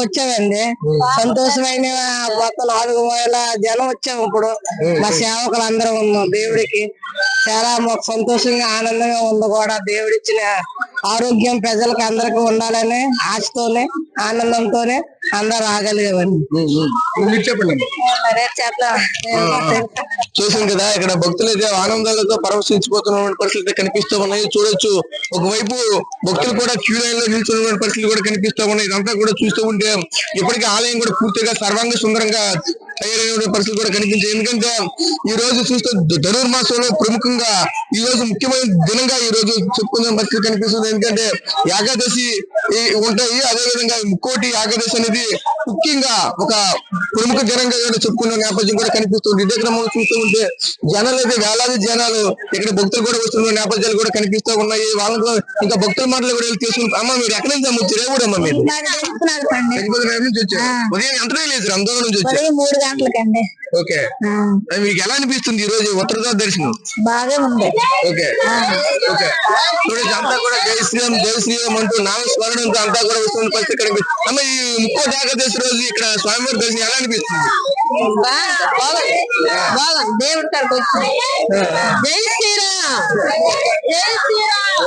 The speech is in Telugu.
వచ్చామండి. సంతోషమైన మొత్తం 4,000 జనం వచ్చాము. ఇప్పుడు మా సేవకులు అందరం ఉన్నాం. దేవుడికి చాలా మాకు సంతోషంగా ఆనందంగా ఉంది కూడా. దేవుడిచ్చిన ఆరోగ్యం ప్రజలకు అందరికి ఉండాలని ఆశతోనే ఆనందంతోనే అందరూ రాగలిగామండి. చెప్పండి. చూసాం కదా, ఇక్కడ భక్తులు అయితే ఆనందాలతో పరవశించిపోతున్న పరిస్థితులు కనిపిస్తూ ఉన్నాయి. చూడొచ్చు, ఒకవైపు భక్తులు కూడా క్యూ లైన్ లో నిల్చున్న పరిస్థితులు కూడా కనిపిస్తూ ఉన్నాయి. ఇదంతా కూడా చూస్తూ ఉంటే ఇప్పటికీ ఆలయం కూడా పూర్తిగా సర్వాంగ సుందరంగా తయారైన పరిస్థితులు కూడా కనిపించాయి. ఎందుకంటే ఈ రోజు చూస్తే ధనుర్మాసంలో ప్రముఖంగా ఈ రోజు ముఖ్యమైన దినంగా ఈ రోజు చెప్పుకునే పరిస్థితి కనిపిస్తుంది. ఎందుకంటే ఏకాదశి ఉంటాయి, అదేవిధంగా ముక్కోటి ఏకాదశి అనేది ముఖ్యంగా ఒక ప్రముఖ దినంగా చెప్పుకున్న నేపథ్యం కూడా కనిపిస్తుంది. ఇదే క్రమంలో చూస్తూ ఉంటే జనాలు అయితే వేలాది జనాలు ఇక్కడ భక్తులు కూడా వస్తున్న నేపథ్యాలు కూడా కనిపిస్తూ ఉన్నాయి. వాళ్ళకు ఇంకా భక్తుల మాటలు కూడా తీసుకుని అమ్మ మీరు ఎక్కడి నుంచి అమ్మొచ్చారు? ఏ ఊరమ్మా మీరు? నుంచి వచ్చారు. ఉదయం ఎంత లేదు అందరం నుంచి వచ్చారు? 3 గంటలకండి. ఓకే, మీకు ఎలా అనిపిస్తుంది ఈ రోజు ఉత్తరదార దర్శనం? బాగా ఉంది. ఓకే ఓకే, చూడండి అంతా కూడా జై శ్రీరామ్ జై శ్రీరామ్ అంటూ నామస్మరణంతో అంతా కూడా వస్తున్న పరిస్థితి కనిపిస్తుంది. అమ్మ ఈ ముక్కోటి ఏకాదశి రోజు ఇక్కడ స్వామివారి దర్శనం ఎలా అనిపిస్తుంది? బాగుంది. దేవుడి కాడికి వచ్చింది. జై శ్రీరామ్ జై శ్రీరామ్.